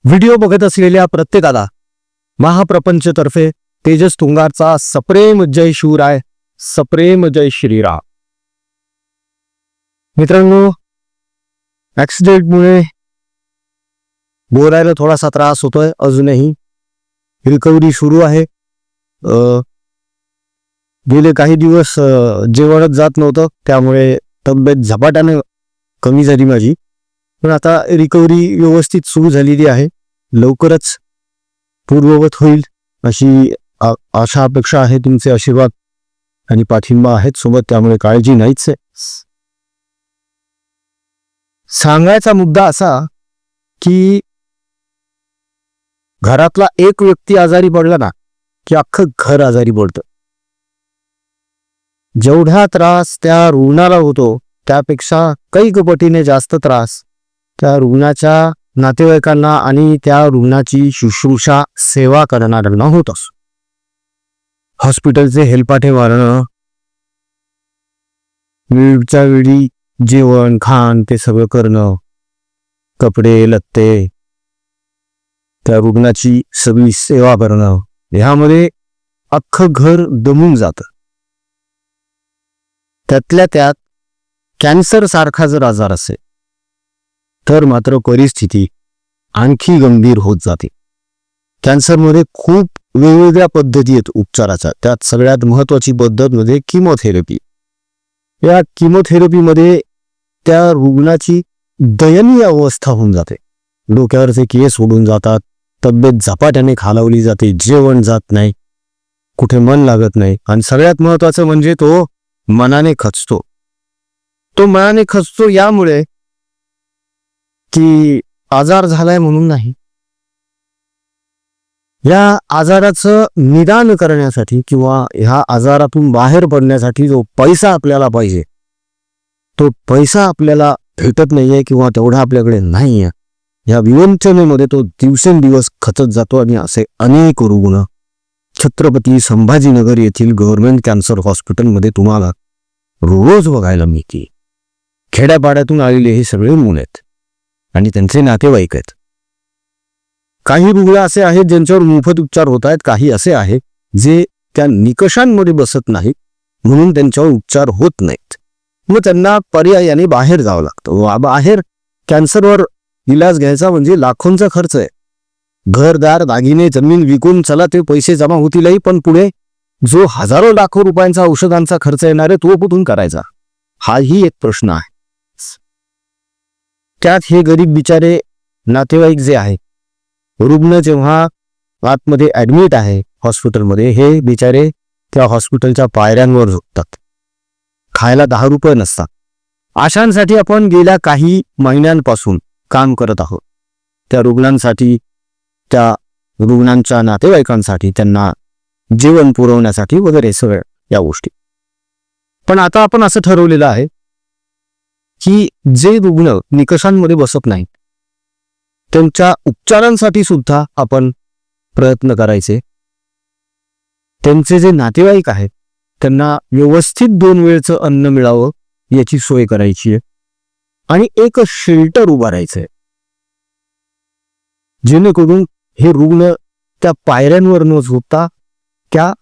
Video बघत असलेल्या प्रत्येकाला महाप्रपंचतर्फे तेजस तुंगारचा सप्रेम जय शिवराय, सप्रेम जय श्रीराम. मित्रांनो, ऍक्सिडेंटमुळे बोलायला थोडासा त्रास होतोय. अजूनही रिकव्हरी सुरू आहे. गेले काही दिवस जेवणच जात नव्हतं, त्यामुळे तब्येत झपाट्याने कमी झाली माझी. पण आता रिकव्हरी व्यवस्थित सुरू झालेली आहे. लवकरच पूर्ववत होईल अशी आशा अपेक्षा आहे. तुमचे आशीर्वाद आणि पाठिंबा आहेत सोबत, त्यामुळे काळजी नाहीच आहे. सांगायचा मुद्दा असा की घरातला एक व्यक्ती आजारी पडला ना की अख्खं घर आजारी पडतं. जेवढा त्रास त्या रुग्णाला होतो त्यापेक्षा कैक पटीने जास्त त्रास त्या रुग्णाच्या नातेवाईकांना आणि त्या रुग्णाची शुश्रूषा सेवा करणाऱ्यांना होत असतो. हॉस्पिटलचे हेलपाटे मारणं, वेळच्या वेळी जेवण खाण ते सगळं करणं, कपडे लत्ते, त्या रुग्णाची सगळी सेवा करणं, ह्यामध्ये अख्खं घर दमून जातं. त्यातल्या त्यात कॅन्सर सारखा जर आजार असेल तर मात्र परिस्थिती आणखी गंभीर होत जाते. कॅन्सरमध्ये खूप वेगवेगळ्या पद्धती आहेत उपचाराच्या. त्यात सगळ्यात महत्वाची पद्धत म्हणजे किमोथेरपी. या किमोथेरपीमध्ये त्या रुग्णाची दयनीय अवस्था होऊन जाते. डोक्यावरचे केस उडून जातात, तब्येत झपाट्याने खालावली जाते, जेवण जात नाही, कुठे मन लागत नाही, आणि सगळ्यात महत्वाचं म्हणजे तो मनाने खचतो. तो मनाने खचतो यामुळे की आजार झालाय म्हणून नाही. या आजाराचं निदान करण्यासाठी किंवा ह्या आजारातून बाहेर पडण्यासाठी जो पैसा आपल्याला पाहिजे तो पैसा आपल्याला भेटत नाहीये किंवा तेवढा आपल्याकडे नाहीये. या विवंचनेमध्ये तो दिवसेंदिवस खचत जातो आणि असे अनेक रुग्ण छत्रपती संभाजीनगर येथील गव्हर्नमेंट कॅन्सर हॉस्पिटलमध्ये तुम्हाला रोज बघायला मिळतील. खेड्यापाड्यातून आलेले हे सगळे मुलं आहेत आणि त्यांचे नातेवाईक आहेत. काही रुग्ण असे आहेत ज्यांच्यावर मोफत उपचार होत आहेत, काही असे आहेत जे त्या निकषांमध्ये बसत नाहीत म्हणून त्यांच्यावर उपचार होत नाहीत. मग त्यांना पर्यायाने बाहेर जावं लागतं. बाहेर कॅन्सरवर इलाज घ्यायचा म्हणजे लाखोंचा खर्च आहे. घरदार दागिने जमीन विकून चला ते पैसे जमा होतीलही, पण पुढे जो हजारो लाखो रुपयांचा औषधांचा खर्च येणार आहे तो कुठून करायचा, हाही एक प्रश्न आहे. त्यात हे गरीब बिचारे नातेवाईक जे आहे, रुग्ण जेव्हा आतमध्ये ऍडमिट आहे हॉस्पिटलमध्ये, हे बिचारे त्या हॉस्पिटलच्या पायऱ्यांवर झोपतात. खायला 10 रुपये नसतात. अशांसाठी आपण गेल्या काही महिन्यांपासून काम करत आहोत. त्या रुग्णांसाठी, त्या रुग्णांच्या नातेवाईकांसाठी, त्यांना जेवण पुरवण्यासाठी वगैरे सगळ्या या गोष्टी. पण आता आपण असं ठरवलेलं आहे की जे रुग्ण निकषांमध्ये बसत नाहीत त्यांच्या उपचारांसाठी सुद्धा आपण प्रयत्न करायचे. त्यांचे जे नातेवाईक आहेत त्यांना व्यवस्थित 2 वेळचं अन्न मिळावं याची सोय करायची आहे. आणि एक शेल्टर उभारायचंय जेणेकरून हे रुग्ण त्या पायऱ्यांवर न झोपता त्या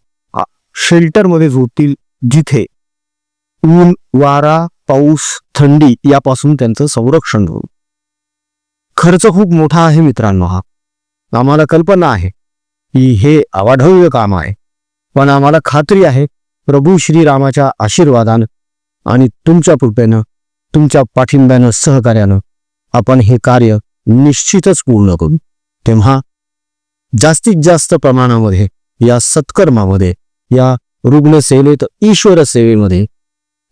शेल्टरमध्ये झोपतील, जिथे ऊन, वारा, पाऊस, थंडी यापासून त्यांचं संरक्षण होईल. खर्च खूप मोठा आहे मित्रांनो. हा आम्हाला कल्पना आहे की हे अवाढव्य काम आहे, पण आम्हाला खात्री आहे प्रभू श्रीरामाच्या आशीर्वादानं आणि तुमच्या कृपेनं, तुमच्या पाठिंब्यानं, सहकार्यानं आपण हे कार्य निश्चितच पूर्ण करू. तेव्हा जास्तीत जास्त प्रमाणामध्ये या सत्कर्मामध्ये, या रुग्णसेवेत, ईश्वर सेवेमध्ये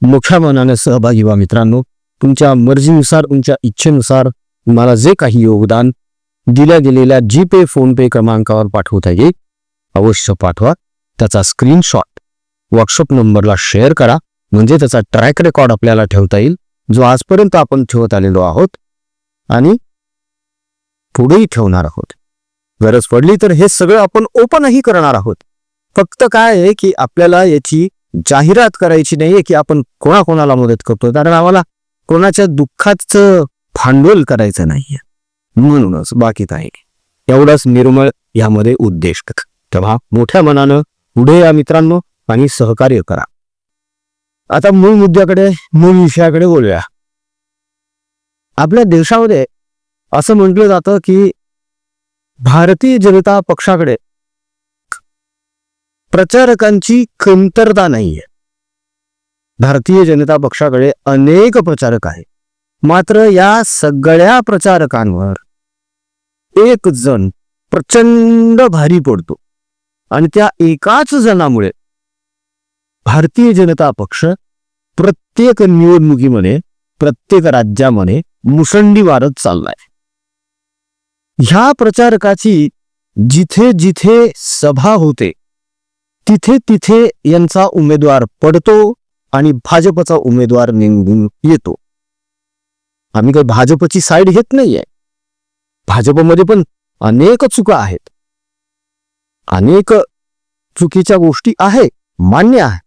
मोठ्या मनाने सहभागी व्हा मित्रांनो. तुमच्या मर्जीनुसार, तुमच्या इच्छेनुसार मला जे काही योगदान दिल्या गेलेल्या जीपे, फोनपे क्रमांकावर पाठवता येईल अवश्य पाठवा. त्याचा स्क्रीनशॉट व्हॉट्सअप नंबरला शेअर करा, म्हणजे त्याचा ट्रॅक रेकॉर्ड आपल्याला ठेवता येईल, जो आजपर्यंत आपण ठेवत आलेलो आहोत आणि पुढेही ठेवणार आहोत. गरज पडली तर हे सगळं आपण ओपनही करणार आहोत. फक्त काय आहे की आपल्याला याची जाहिरात करायची नाहीये की आपण कोणाकोणाला मदत करतो, कारण आम्हाला कोणाच्या दुःखाचं भांडवल करायचं नाहीये. म्हणूनच बाकी काही एवढाच निर्मळ यामध्ये उद्देश. तेव्हा मोठ्या मनानं पुढे या मित्रांनो आणि सहकार्य करा. आता मूळ मुद्द्याकडे, मूळ विषयाकडे बोलूया. आपल्या देशामध्ये असं म्हटलं जातं की भारतीय जनता पक्षाकडे प्रचारकांची कमतरता नाहीये. भारतीय जनता पक्षाकडे अनेक प्रचारक आहेत. मात्र या सगळ्या प्रचारकांवर एक जण प्रचंड भारी पडतो आणि त्या एकाच जणामुळे भारतीय जनता पक्ष प्रत्येक निवडणुकीमध्ये, प्रत्येक राज्यामध्ये मुसंडी मारत चाललाय. ह्या प्रचारकाची जिथे जिथे सभा होते तिथे तिथे यांचा उमेदवार पडतो आणि भाजपचा उमेदवार निवडून येतो. आम्ही काही भाजपची साईड घेत नाहीये. भाजपमध्ये पण अनेक चुका आहेत, अनेक चुकीच्या गोष्टी आहे, मान्य आहे.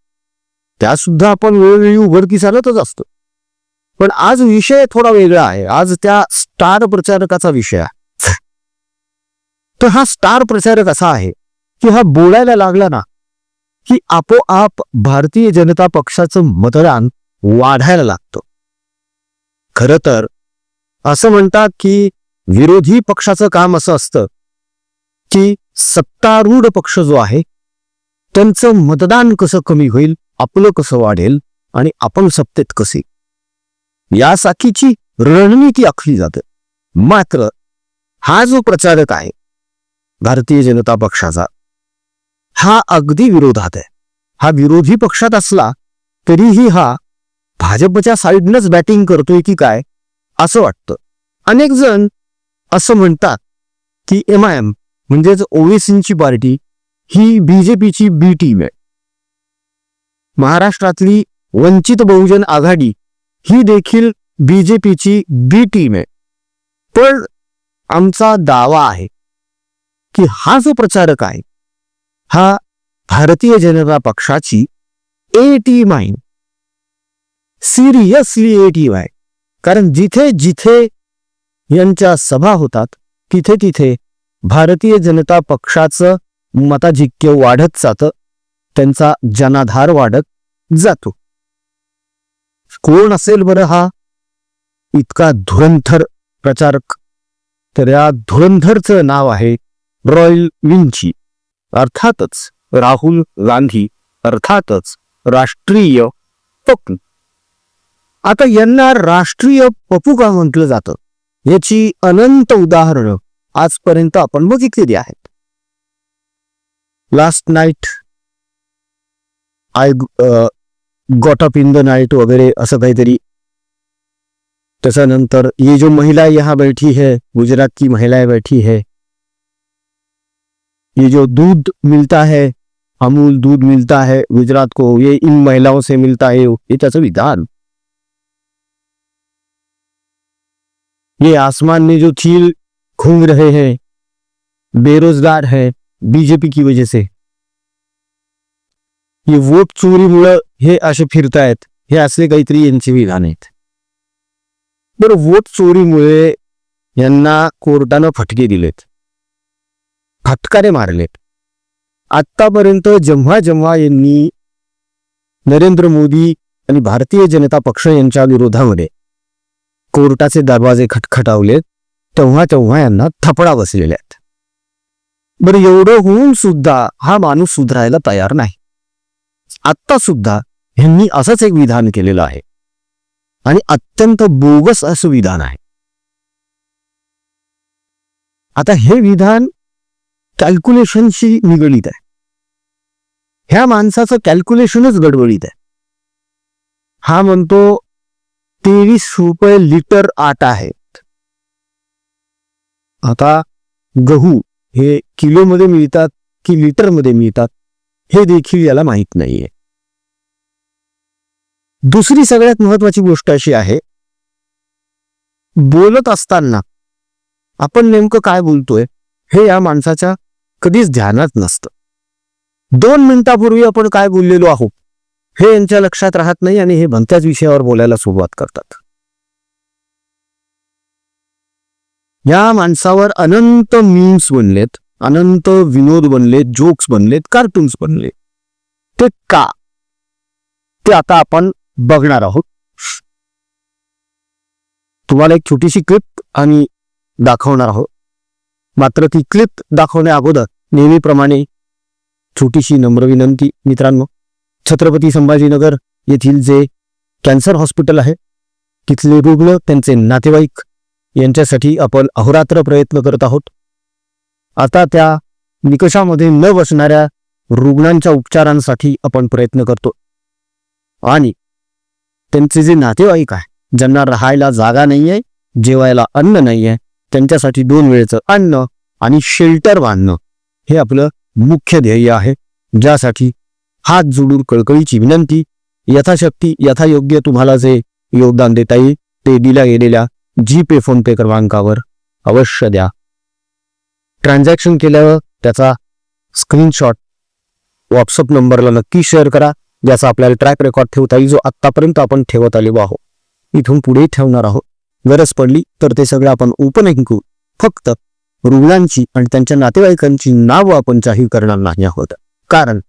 त्या सुद्धा आपण वेळोवेळी उघडकीस आणतच असतो. पण आज विषय थोडा वेगळा आहे. आज त्या स्टार प्रचारकाचा विषय आहे. तर हा स्टार प्रचारक असा आहे की हा बोलायला लागला ना की आपोआप भारतीय जनता पक्षाचं मतदान वाढायला लागतं. खरं तर असं म्हणतात की विरोधी पक्षाचं काम असं असतं की सत्तारूढ पक्ष जो आहे त्यांचं मतदान कसं कमी होईल, आपलं कसं वाढेल आणि आपण सत्तेत कसे, यासाठीची रणनीती आखली जाते. मात्र हा जो प्रचारक आहे भारतीय जनता पक्षाचा, हा अगदी विरोधात आहे. हा विरोधी पक्षात असला तरीही हा भाजपच्या साईडनंच बॅटिंग करतोय की काय असं वाटतं. अनेक जण असं म्हणतात की MIM म्हणजेच ओवेसींची पार्टी ही बीजेपीची बी टीम आहे. महाराष्ट्रातली वंचित बहुजन आघाडी ही देखील बीजेपीची बी टीम आहे. पण आमचा दावा आहे की हा जो प्रचारक आहे हा भारतीय जनता पक्षाची ए टीम आहे, सिरियसली ए टीम आहे. कारण जिथे जिथे यांच्या सभा होतात तिथे तिथे भारतीय जनता पक्षाचं मताधिक्य वाढत जातं, त्यांचा जनाधार वाढत जातो. कोण असेल बरं हा इतका धुरंधर प्रचारक? तर या धुरंधरचं नाव आहे रॉयल विंची, अर्थातच राहुल गांधी, अर्थातच राष्ट्रीय पप्पू. आता यांना राष्ट्रीय पप्पू का म्हटलं जातं याची अनंत उदाहरणं आजपर्यंत आपण बघितलेली आहेत. Last night I got up in the Knight वगैरे असं काहीतरी. त्याच्यानंतर ये जो महिला यहाँ बैठी है, गुजरात की महिलाएं बैठी है, ये जो दूध मिलता है, अमूल दूध मिलता है गुजरात को, ये इन महिलाओं से मिलता है, ये त्याचं विधान. ये आसमान में जो चील घूम रहे हैं, बेरोजगार है बीजेपी की वजह से, ये वोट चोरीमुळे हे असे फिरतायत, हे असले काहीतरी यांचे विधान आहेत. बरं, वोट चोरीमुळे यांना कोर्टानं फटके दिलेत, फटकारे मारलेत. आतापर्यंत जेव्हा जेव्हा यांनी नरेंद्र मोदी आणि भारतीय जनता पक्ष यांच्या विरोधामध्ये कोर्टाचे दरवाजे खटखटावलेत तेव्हा तेव्हा यांना थपडा बसलेल्या आहेत. बरं, एवढं होऊन सुद्धा हा माणूस सुधारायला तयार नाही. आत्ता सुद्धा यांनी असंच एक विधान केलेलं आहे आणि अत्यंत बोगस असं विधान आहे. आता हे विधान कॅल्क्युलेशनशी निगडीत आहे. ह्या माणसाचं कॅल्क्युलेशनच गडबडीत आहे. हा म्हणतो 23 रुपये लिटर आटा आहे. आता गहू हे किलोमध्ये मिळतात की लिटरमध्ये मिळतात हे देखील याला माहित नाहीये. दुसरी सगळ्यात महत्वाची गोष्ट अशी आहे, बोलत असताना आपण नेमकं काय बोलतोय हे या माणसाच्या कधीच ध्यानात नसतं. 2 मिनिटापूर्वी आपण काय बोललेलो आहोत हे यांच्या लक्षात राहत नाही आणि हे भलत्याच विषयावर बोलायला सुरुवात करतात. या माणसावर अनंत मीम्स बनलेत, अनंत विनोद बनलेत, जोक्स बनलेत, कार्टून्स बनले. ते का, ते आता आपण बघणार आहोत. तुम्हाला एक छोटीशी क्लिप आणि दाखवणार आहोत. मात्र ती क्लिप दाखवण्या अगोदर नेहमीप्रमाणे छोटीशी नम्र विनंती. मित्रांनो, छत्रपती संभाजीनगर येथील जे कॅन्सर हॉस्पिटल आहे, तिथले रुग्ण, त्यांचे नातेवाईक यांच्यासाठी आपण अहोरात्र प्रयत्न करत आहोत. आता त्या निकषामध्ये न बसणाऱ्या रुग्णांच्या उपचारांसाठी आपण प्रयत्न करतो. आणि त्यांचे जे नातेवाईक आहे, ज्यांना राहायला जागा नाहीये, जेवायला अन्न नाहीये, त्यांच्यासाठी 2 वेळचं अन्न आणि शेल्टर बांधणं हे आपलं मुख्य ध्येय आहे. ज्यासाठी हात जोडून कळकळीची विनंती, यथाशक्ती यथायोग्य तुम्हाला जे योगदान देता येईल ते दिल्या गेलेल्या जीपे फोनपे क्रमांकावर अवश्य द्या. ट्रान्झॅक्शन केल्यावर त्याचा स्क्रीनशॉट व्हॉट्सअप नंबरला नक्की शेअर करा, ज्याचा आपल्याला ट्रॅक रेकॉर्ड ठेवता येईल, जो आत्तापर्यंत आपण ठेवत आलेलो आहोत, इथून पुढे ठेवणार आहोत. गरज पडली तर ते सगळं आपण ओपन ऐकू. फक्त रुग्णांची आणि त्यांच्या नातेवाईकांची नावं आपण जाहीर करणार नाही आहोत, कारण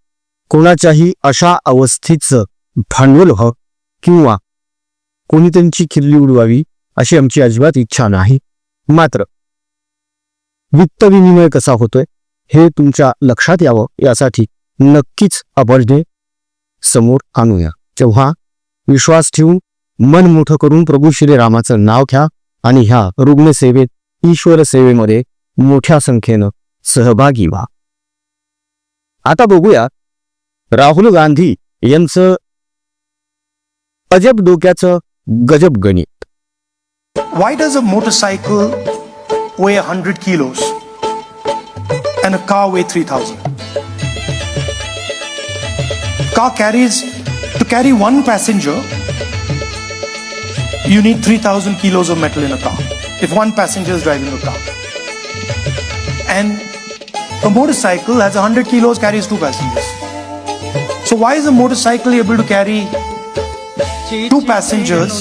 कोणाच्याही अशा अवस्थेचं भांडवल व्हावं किंवा कोणी त्यांची खिल्ली उडवावी अशी आमची अजिबात इच्छा नाही. मात्र वित्त विनिमय कसा होतोय हे तुमच्या लक्षात यावं, यासाठी नक्कीच आपण हे समोर आणूया. तेव्हा विश्वास ठेवून मन मोठं करून प्रभू श्रीरामाचं नाव घ्या आणि ह्या रुग्णसेवेत, ईश्वर सेवेमध्ये मोठ्या संख्येनं सहभागी व्हा. आता बघूया राहुल गांधी यांचं अजब डोक्याचं गजब गणित. Why does a motorcycle weigh 100 kilos and a car weigh 3,000? Car carries, to carry one passenger, you need 3,000 kilos of metal in a car, if one passenger is driving a car. And a motorcycle has 100 kilos, carries 2 passengers. So why is a motorcycle able to carry 2 passengers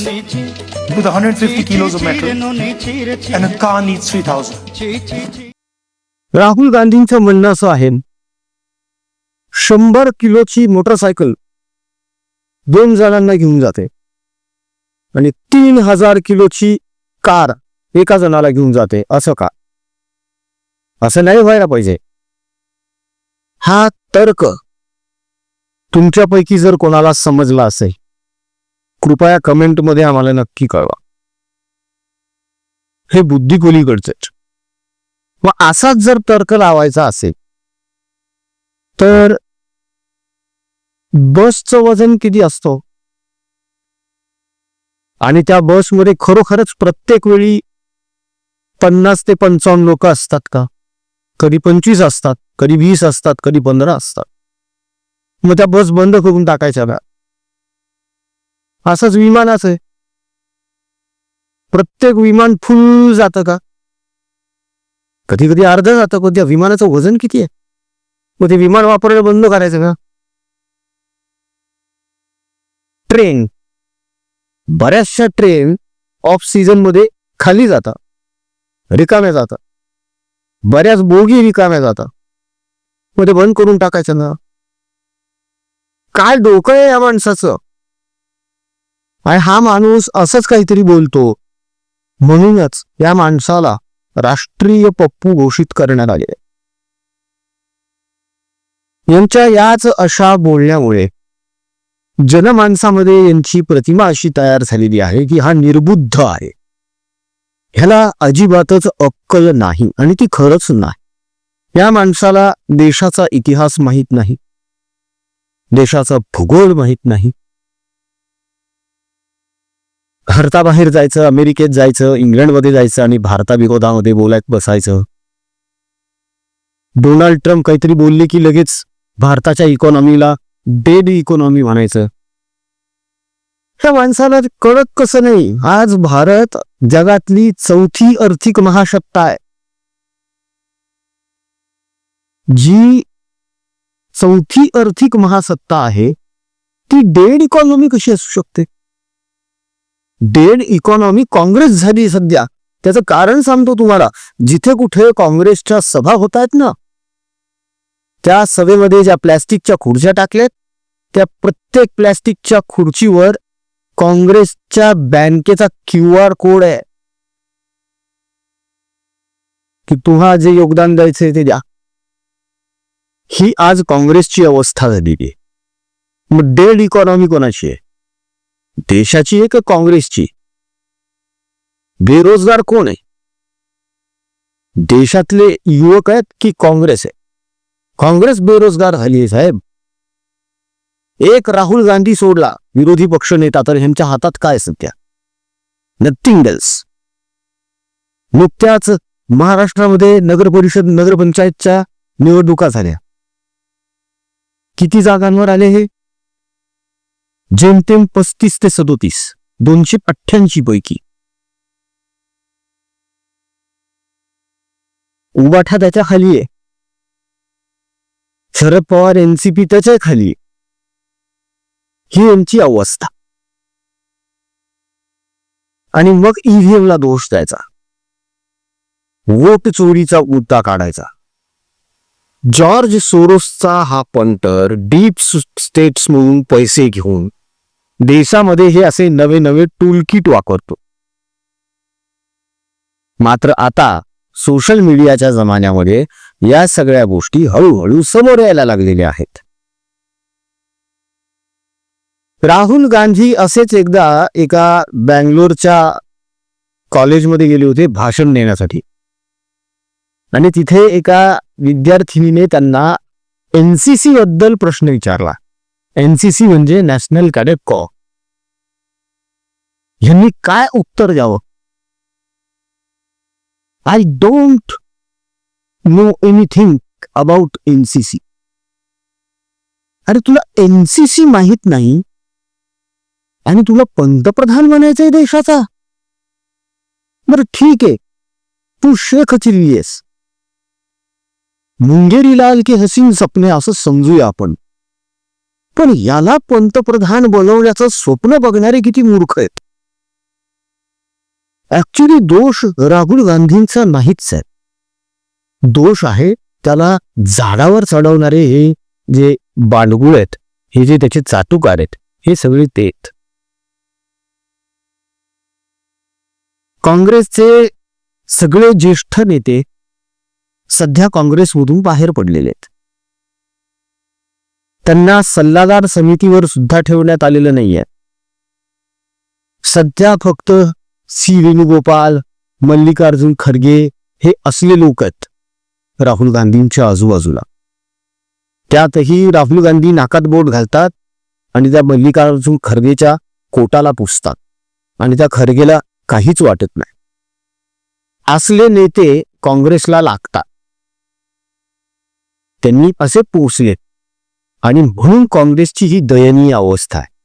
with 150 kilos of metal and a car needs 3,000? Rahul गांधींचं म्हणणं असं आहे, 100 किलोची motorcycle 2 जणांना घेऊन जाते आणि 3,000 किलोची कार 1 जणाला घेऊन जाते. असं का? असं नाही व्हायला पाहिजे. हा तर्क तुमच्यापैकी जर कोणाला समजला असेल, कृपया कमेंटमध्ये आम्हाला नक्की कळवा. हे बुद्धिकोलीकडचेच. मग असाच जर तर्क लावायचा असेल तर बसचं वजन किती असतो आणि त्या बसमध्ये खरोखरच प्रत्येक वेळी 50 ते 55 लोक असतात का? कधी 25 असतात, कधी 20 असतात, कधी 15 असतात. मग त्या बस बंद करून टाकायच्या का? असंच विमानाचं आहे. प्रत्येक विमान फुल जातं का? कधी कधी अर्ध जातं. पण त्या विमानाचं वजन किती आहे? मग ते विमान वापरायला बंद करायचं का? ट्रेन, बऱ्याचशा ट्रेन ऑफ सीझन मध्ये खाली जातात, रिकाम्या जातात. बऱ्याच बोगी रिकाम्या जातात. मग ते बंद करून टाकायचं ना? काय डोकं आहे या माणसाचं? हा माणूस असंच काहीतरी बोलतो. म्हणूनच या माणसाला राष्ट्रीय पप्पू घोषित करण्यात आले. यांच्या याच अशा बोलण्यामुळे जनमानसामध्ये यांची प्रतिमा अशी तयार झालेली आहे की हा निर्बुद्ध आहे, ह्याला अजिबातच अक्कल नाही आणि ती खरंच नाही. या माणसाला देशाचा इतिहास माहीत नाही, देशाचा भूगोल माहीत नाही. भारताबाहेर जायचं, अमेरिकेत जायचं, इंग्लंडमध्ये जायचं आणि भारताविरोधामध्ये बोलायत बसायचं. डोनाल्ड ट्रम्प काहीतरी बोलले की लगेच भारताच्या इकॉनॉमीला डेड इकॉनॉमी म्हणायचं. ह्या माणसाला कळत कसं नाही? आज भारत जगातली 4थी आर्थिक महासत्ता आहे. जी 4थी आर्थिक महासत्ता आहे ती डेड इकॉनॉमी कशी असू शकते? डेड इकॉनॉमी काँग्रेस झाली सध्या, त्याचं कारण सांगतो तुम्हाला. जिथे कुठे काँग्रेसच्या सभा होत आहेत ना, त्या सभेमध्ये ज्या प्लॅस्टिकच्या खुर्च्या टाकल्यात, त्या प्रत्येक प्लॅस्टिकच्या खुर्चीवर काँग्रेसच्या बँकेचा QR कोड आहे की तुम्हा जे योगदान द्यायचंय ते द्या. ही आज काँग्रेसची अवस्था झालेली आहे. मग डेड इकॉनॉमी कोणाची आहे? देशाची आहे का काँग्रेसची? बेरोजगार कोण आहे? देशातले युवक आहेत की काँग्रेस आहे? काँग्रेस बेरोजगार झाली आहे साहेब. एक राहुल गांधी सोडला विरोधी पक्ष नेता, तर ह्यांच्या हातात काय सध्या? Nothing else. नुकत्याच महाराष्ट्रामध्ये नगर परिषद नगरपंचायतच्या निवडणुका झाल्या. किती जागांवर आले हे? जेमतेम 35 ते 37, 288 पैकी. उबाठा त्याच्या खाली आहे, शरद पवार NCP त्याच्या खाली. ही यांची अवस्था. आणि मग EVM ला दोष द्यायचा, वोट चोरीचा मुद्दा काढायचा. जॉर्ज सोरोसचा हा पंटर डीप स्टेट्स म्हणून पैसे घेऊन देशामध्ये हे असे नवे नवे टूलकिट वापरतो. मात्र आता सोशल मीडियाच्या जमान्यामध्ये या सगळ्या गोष्टी हळूहळू समोर यायला लागलेल्या आहेत. राहुल गांधी असेच एकदा एका बँगलोरच्या कॉलेजमध्ये गेले होते भाषण देण्यासाठी. आणि तिथे एका विद्यार्थिनीने त्यांना NCC बद्दल प्रश्न विचारला. NCC म्हणजे नॅशनल कॅडेट कॉर्प्स. यांनी काय उत्तर द्यावं? I don't know anything about NCC. अरे तुला NCC माहित नाही आणि तुला पंतप्रधान बनायचंय देशाचा? बरं ठीक आहे, तू शेख चिल्ली आहेस, मुंगेरी लाल के हसीन सपने असं समजूया आपण. पण याला पंतप्रधान बनवण्याचं स्वप्न बघणारे किती मूर्ख आहेत. ऍक्च्युली दोष राहुल गांधींचा नाहीच आहे. दोष आहे त्याला झाडावर चढवणारे हे जे बांडगुळ आहेत, हे जे त्याचे चाटुकार आहेत, हे सगळे ते. काँग्रेसचे सगळे ज्येष्ठ नेते सध्या काँग्रेसमधून बाहेर पडलेले आहेत. त्यांना सल्लागार समितीवर सुद्धा ठेवण्यात आलेलं नाहीये. सध्या फक्त C. वेणुगोपाल, मल्लिकार्जुन खरगे हे असले लोक आहेत राहुल गांधींच्या आजूबाजूला. त्यातही राहुल गांधी नाकात बोट घालतात आणि त्या मल्लिकार्जुन खरगेच्या कोटाला पुसतात आणि त्या खरगेला काहीच वाटत नाही. असले नेते काँग्रेसला लागतात. त्यांनी असे पोचले आणि म्हणून काँग्रेसची ही दयनीय अवस्था आहे.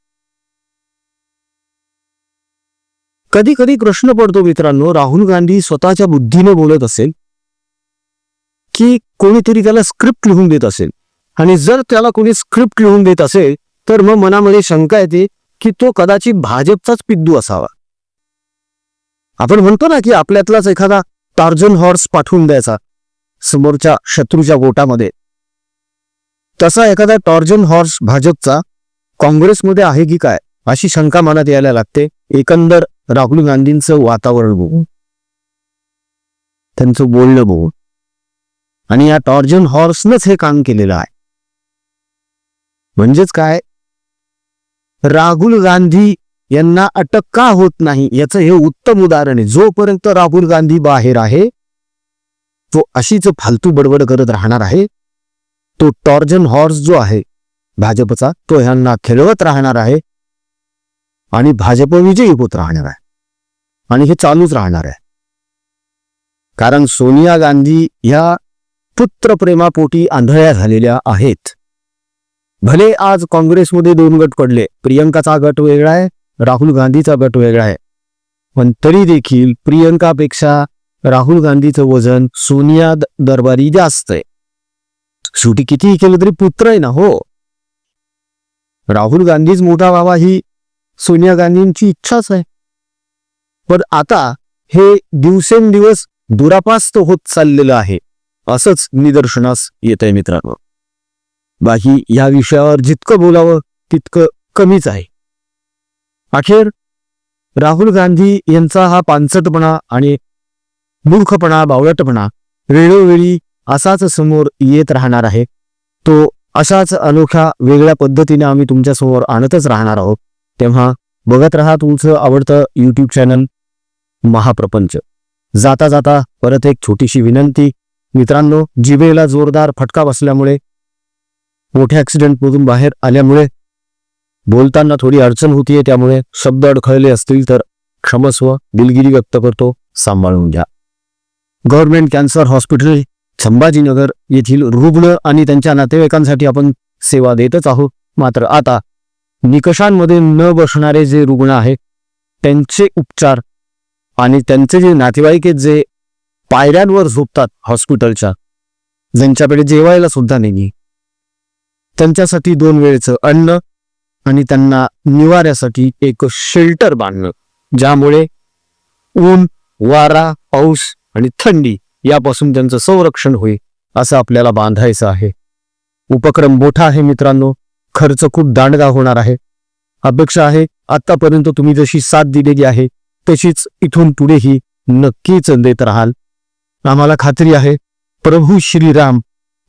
कधी कधी प्रश्न पडतो मित्रांनो, राहुल गांधी स्वतःच्या बुद्धीने बोलत असेल की कोणीतरी त्याला स्क्रिप्ट लिहून देत असेल. आणि जर त्याला कोणी स्क्रिप्ट लिहून देत असेल तर मग मनामध्ये शंका येते की तो कदाचित भाजपचाच पिद्दू असावा. आपण म्हणतो ना की आपल्यातलाच एखादा टार्झन हॉर्स पाठवून द्यायचा समोरच्या शत्रूच्या गोटामध्ये. तसा एखादा टार्झन हॉर्स भाजपचा काँग्रेसमध्ये आहे की काय अशी शंका मनात यायला लागते. एकंदर राहुल गांधींचं वातावरण बघून, त्यांचं बोलणं बघून. आणि या टार्झन हॉर्सनच हे काम केलेलं आहे. म्हणजेच काय, राहुल गांधी यांना अटक का होत नाही याचं हे उत्तम उदाहरण आहे. जोपर्यंत राहुल गांधी बाहेर आहे तो अशीच फालतू बडबड करत राहणार आहे. तो टार्झन हॉर्स जो आहे भाजपचा, तो ह्यांना खेळवत राहणार आहे आणि भाजप विजयी होत राहणार आहे. आणि हे चालूच राहणार आहे. कारण सोनिया गांधी ह्या पुत्रप्रेमापोटी आंधळ्या झालेल्या आहेत. भले आज काँग्रेसमध्ये 2 गट पडले, प्रियंकाचा गट वेगळा आहे, राहुल गांधीचा गट वेगळा आहे. पण तरी देखील प्रियंकापेक्षा राहुल गांधीचं वजन सोनिया दरबारी जास्त आहे. शेवटी कितीही केलं तरी पुत्र आहे ना. हो, राहुल गांधीच मोठा व्हावा ही सोनिया गांधींची इच्छाच आहे. पण आता हे दिवसेंदिवस दुरापास्त होत चाललेलं आहे असंच निदर्शनास येत आहे मित्रांनो. बाकी या विषयावर जितकं बोलावं तितकं कमीच आहे. अखेर राहुल गांधी यांचा हा पानसटपणा आणि मूर्खपणा, बावळटपणा वेळोवेळी असाच समोर येत राहणार आहे. तो अशाच अनोख्या वेगळ्या पद्धतीने आम्ही तुमच्या समोर आणतच राहणार आहोत. तेव्हा बघत राहा तुमचं आवडतं यूट्यूब चॅनल महाप्रपंच. जाता जाता परत एक छोटीशी विनंती मित्रांनो, जिभेला जोरदार फटका बसल्यामुळे, मोठ्या ऍक्सिडेंटमधून बाहेर आल्यामुळे बोलताना थोडी अडचण होतीये, त्यामुळे शब्द अडखळले असतील तर क्षमस्व, दिलगिरी व्यक्त करतो, सांभाळून घ्या. गव्हर्नमेंट कॅन्सर हॉस्पिटल संभाजीनगर येथील रुग्ण आणि त्यांच्या नातेवाईकांसाठी आपण सेवा देतच आहोत. मात्र आता निकषांमध्ये न बसणारे जे रुग्ण आहेत त्यांचे उपचार आणि त्यांचे जे नातेवाईक आहेत जे पायऱ्यांवर झोपतात हॉस्पिटलच्या, ज्यांच्याकडे जेवायला सुद्धा नाही, त्यांच्यासाठी 2 वेळचं अन्न आणि त्यांना निवाऱ्यासाठी एक शेल्टर बांधणं, ज्यामुळे ऊन, वारा, पाऊस आणि थंडी यापासून त्यांचं संरक्षण होईल असं आपल्याला बांधायचं आहे. उपक्रम मोठा आहे मित्रांनो, खर्च खूप दांडगा होणार आहे. अपेक्षा आहे आतापर्यंत तुम्ही जशी साथ दिलेली आहे तशीच इथून पुढेही नक्कीच देत राहाल. आम्हाला खात्री आहे प्रभू श्रीराम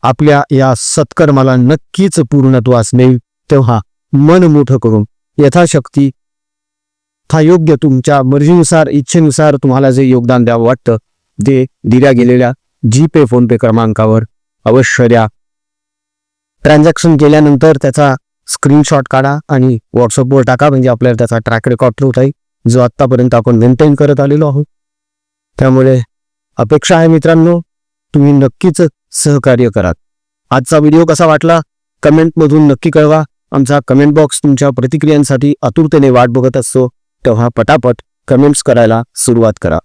आपल्या या सत्कर्माला नक्कीच पूर्णत्वास नेईल. तेव्हा मन मोठं करून यथाशक्ती योग्य तुमच्या मर्जीनुसार, इच्छेनुसार तुम्हाला जे योगदान द्यावं वाटतं ते दिल्या गेलेल्या जीपे, फोनपे क्रमांकावर अवश्य द्या. ट्रान्झॅक्शन केल्यानंतर त्याचा स्क्रीनशॉट काढा आणि व्हॉट्सअपवर टाका, म्हणजे आपल्याला त्याचा ट्रॅक रेकॉर्ड ठेवता येईल, जो आत्तापर्यंत आपण मेंटेन करत आलेलो आहोत. त्यामुळे अपेक्षा आहे मित्रांनो तुम्ही नक्कीच सहकार्य करा. आजचा व्हिडिओ कसा वाटला कमेंटमधून नक्की कळवा. आमचा कमेंट बॉक्स तुमच्या प्रतिक्रियांसाठी आतुरतेने वाट बघत असतो. तेव्हा पटापट कमेंट्स करायला सुरुवात करा.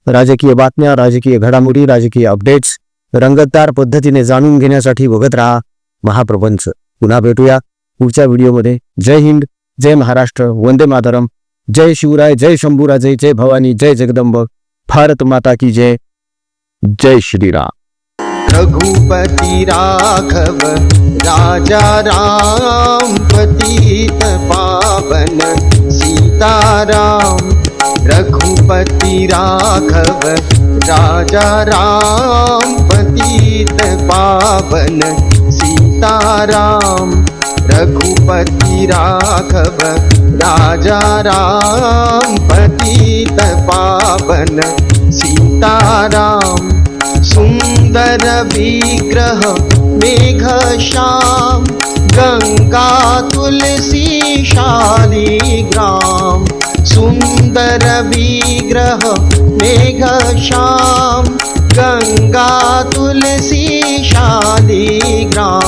राजकीय बातम्या, राजकीय घडामोडी, राजकीय अपडेट्स रंगतदार पद्धतीने जाणून घेण्यासाठी बघत राहा महाप्रपंच. पुन्हा भेटूया पुढच्या व्हिडिओमध्ये. जय हिंद, जय महाराष्ट्र, वंदे मातरम, जय शिवराय, जय शंभूराजे, जय भवानी, जय जगदंब, भारत माता की जय. जय श्रीराम. रघुपति राघव राजा राम, पतित पावन सीताराम. रघुपति राघव राजा राम, पतित पावन सीताराम. रघुपति राघव राजा राम, पतित पावन सीताराम. सुंदर विग्रह मेघ श्याम, गंगा तुलसी शालिग्राम. सुंदर विग्रह मेघ श्याम, गंगा तुलसी शालिग्राम.